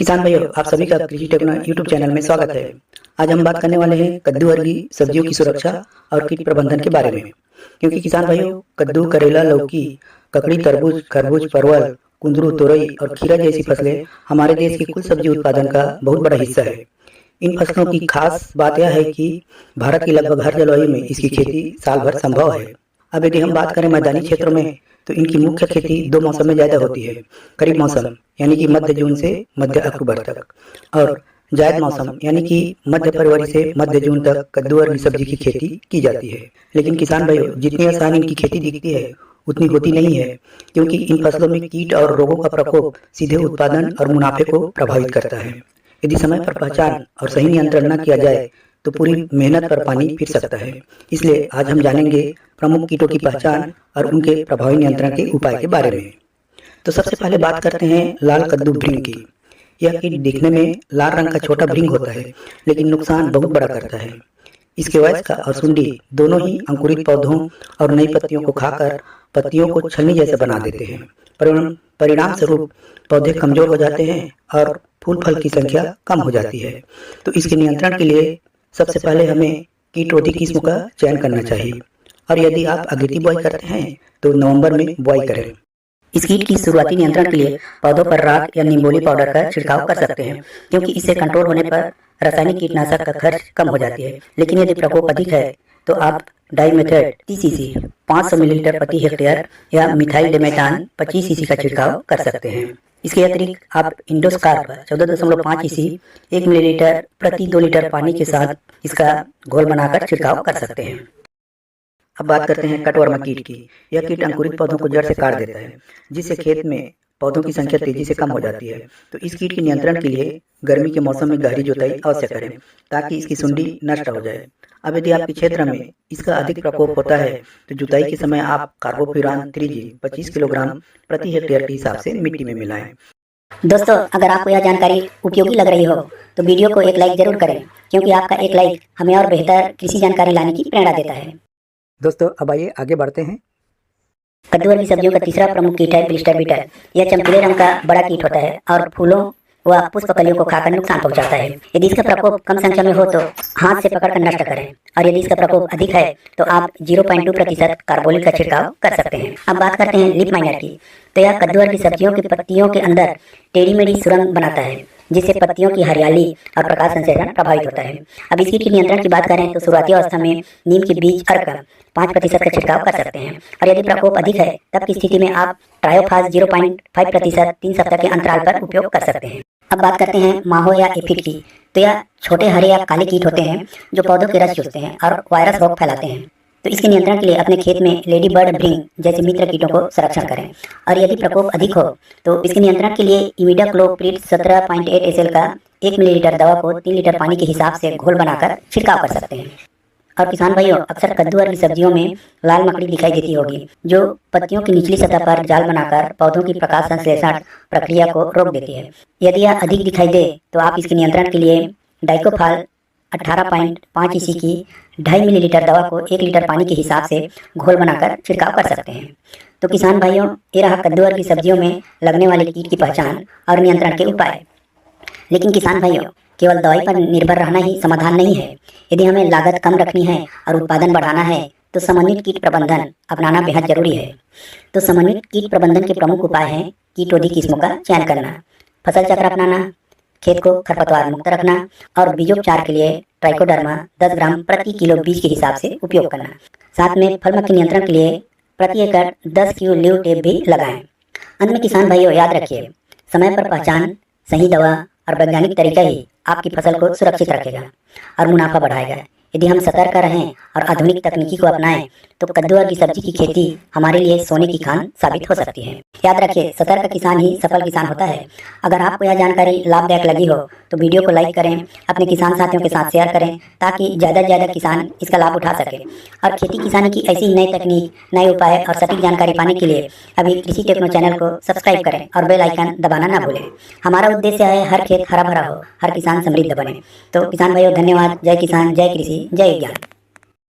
किसान भाइयों, आप सभी का कृषि टेक्नो यूट्यूब चैनल में स्वागत है। आज हम बात करने वाले हैं कद्दू वर्गीय सब्जियों की सुरक्षा और कीट प्रबंधन के बारे में। क्योंकि किसान भाइयों, कद्दू, करेला, लौकी, ककड़ी, तरबूज, खरबूज, परवल, कुंदरू, तोरई और खीरा जैसी फसलें हमारे देश के कुल सब्जी उत्पादन का बहुत बड़ा हिस्सा है। इन फसलों की खास बात यह है कि भारत की लगभग हर जलवायु में इसकी खेती साल भर संभव है। अब यदि हम बात करें मैदानी क्षेत्रों में, तो इनकी मुख्य खेती दो मौसम में ज्यादा होती है। खरीफ मौसम यानी कि मध्य जून से मध्य अक्टूबर तक, और जायद मौसम यानी कि मध्य फरवरी से मध्य जून तक कद्दू वर्गीय सब्जी की खेती की जाती है। लेकिन किसान भाइयों, जितनी आसान इनकी खेती दिखती है उतनी होती नहीं है, क्योंकि इन फसलों में कीट और रोगों का प्रकोप सीधे उत्पादन और मुनाफे को प्रभावित करता है। यदि समय पर पहचान और सही नियंत्रण न किया जाए तो पूरी मेहनत पर पानी फिर सकता है। इसलिए आज हम जानेंगे प्रमुख कीटों की पहचान और उनके प्रभावी नियंत्रण के उपाय के बारे में। तो सबसे पहले बात करते हैं लाल कद्दू भृंग की। यह कीट दिखने में लाल रंग का छोटा भृंग होता है, लेकिन नुकसान बहुत बड़ा करता है। इसके वयस्क और सुंडी दोनों ही अंकुरित पौधों और नई पत्तियों को खाकर पत्तियों को छलनी जैसे बना देते हैं। परिणाम स्वरूप पौधे कमजोर हो जाते हैं और फूल फल की संख्या कम हो जाती है। तो इसके नियंत्रण के लिए सबसे पहले हमें कीटरोधी किस्म का चयन करना चाहिए, और यदि आप अगेती बुआई करते हैं तो नवंबर में बुआई करें। इस कीट की शुरुआती नियंत्रण के लिए पौधों पर राख या नींबोली पाउडर का छिड़काव कर सकते हैं, क्योंकि इससे कंट्रोल होने पर रासायनिक कीटनाशक का खर्च कम हो जाती है। लेकिन यदि प्रकोप अधिक है तो आप डाइमेथेड TCC 500 मिलीलीटर प्रति हेक्टेयर या मिथाइल डेमेथान 25 cc का छिड़काव कर सकते हैं। इसके अतिरिक्त आप इंडोस्कार्प 14.5 cc 1 मिलीलीटर प्रति 2 लीटर पानी के साथ इसका घोल बनाकर छिड़काव कर सकते हैं। अब बात करते हैं कटवर्मा कीट की। यह कीट अंकुरित पौधों को जड़ से काट देता है, जिससे खेत में पौधों की संख्या तेजी से कम हो जाती है। तो इस कीट के नियंत्रण के लिए गर्मी के मौसम में गहरी जुताई अवश्य करें, ताकि इसकी सुंडी नष्ट हो जाए। अब यदि आपके क्षेत्र में इसका अधिक प्रकोप होता है तो जुताई के समय आप कार्बोफ्यूरान 3G 25 किलोग्राम प्रति हेक्टेयर के हिसाब से मिट्टी में मिलाएं। दोस्तों, अगर आपको यह जानकारी उपयोगी लग रही हो तो वीडियो को एक लाइक जरूर करें, क्योंकि आपका एक लाइक हमें और बेहतर कृषि जानकारी लाने की प्रेरणा देता है। दोस्तों, अब आइए आगे बढ़ते हैं। कद्दू वर्गीय सब्जियों का तीसरा प्रमुख कीट है ब्लिस्टर बीटल। यह चमकीले रंग का बड़ा कीट होता है और फूलों व पुष्प कलियों को खाकर नुकसान पहुंचाता है। यदि इसका प्रकोप कम संख्या में हो तो हाथ से पकड़कर नष्ट करें, और यदि इसका प्रकोप अधिक है तो आप 0.2% कार्बोलिक का छिड़काव कर सकते हैं। अब बात करते हैं लीफ माइनर की। तो यह कद्दू वर्गीय सब्जियों की पत्तियों के अंदर टेढ़ी मेढ़ी सुरंग बनाता है, जिससे पत्तियों की हरियाली और प्रकाश संश्लेषण प्रभावित होता है। अब इसकी नियंत्रण की बात करें तो शुरुआती अवस्था में नीम के बीज अर्क 5% का छिड़काव कर सकते हैं, और यदि प्रकोप अधिक है तब की स्थिति में आप ट्रायोफास 0.5% 3 सप्ताह के अंतराल पर उपयोग कर सकते हैं। अब बात करते हैं माहो या एफिड की। तो यह छोटे हरे या काले कीट होते हैं जो पौधों के रस चूसते हैं और वायरस रोग फैलाते हैं। तो इसके नियंत्रण के लिए अपने खेत में लेडी बर्ड भृंग जैसे मित्र कीटों को संरक्षण करें, और यदि प्रकोप अधिक हो तो इसके नियंत्रण के लिए इमिडाक्लोप्रिड 17.8 SL का 1 मिलीलीटर दवा को 3 लीटर पानी के हिसाब से घोल बनाकर छिड़काव कर सकते हैं। और किसान भाइयों, अक्सर कद्दू वर्गीय सब्जियों में लाल मकड़ी दिखाई देती होगी, जो पत्तियों की निचली सतह पर जाल बनाकर पौधों की प्रकाश संश्लेषण प्रक्रिया को रोक देती है। यदि यह अधिक दिखाई दे तो आप इसके नियंत्रण के लिए डाइकोफाल 18.5 EC की 2.5 मिलीलीटर दवा को 1 लीटर पानी के हिसाब से घोल बनाकर छिड़काव कर सकते हैं। तो किसान भाइयों, ये रहा कद्दू वर्गीय सब्जियों में लगने वाले कीट की पहचान और नियंत्रण के उपाय। लेकिन किसान भाइयों, केवल दवाई पर निर्भर रहना ही समाधान नहीं है। यदि हमें लागत कम रखनी है और उत्पादन बढ़ाना है तो समन्वित कीट प्रबंधन अपनाना बेहद जरूरी है। तो समन्वित कीट प्रबंधन के प्रमुख उपाय हैं कीटरोधी किस्मों का चयन करना, फसल चक्र अपनाना, खेत को खरपतवार मुक्त रखना, और बीजोपचार के लिए ट्राइकोडर्मा 10 ग्राम प्रति किलो बीज के हिसाब से उपयोग करना। साथ में फल मक्खी नियंत्रण के लिए प्रति एकड़ 10 क्यू लीव टेप भी लगाएं। अंत में किसान भाइयों, याद रखिए, समय पर पहचान, सही दवा और वैज्ञानिक तरीका ही आपकी फसल को सुरक्षित रखेगा और मुनाफा बढ़ाएगा। यदि हम सतर्क रहें और आधुनिक तकनीकी को अपनाएं तो कद्दू वर्गीय सब्जी की खेती हमारे लिए सोने की खान साबित हो सकती है। याद रखिए, सतर्क किसान ही सफल किसान होता है। अगर आपको यह जानकारी लाभदायक लगी हो तो वीडियो को लाइक करें, अपने किसान साथियों के साथ शेयर करें, ताकि ज़्यादा से ज़्यादा किसान इसका लाभ उठा सके। और खेती किसानी की ऐसी नई तकनीक, नए उपाय और सटीक जानकारी पाने के लिए अभी कृषि टेक्नो चैनल को सब्सक्राइब करें और बेल आइकन दबाना ना भूलें। हमारा उद्देश्य है हर खेत हरा भरा हो, हर किसान समृद्ध बने। तो किसान भाइयों, धन्यवाद। जय किसान, जय कृषि, जय विज्ञान।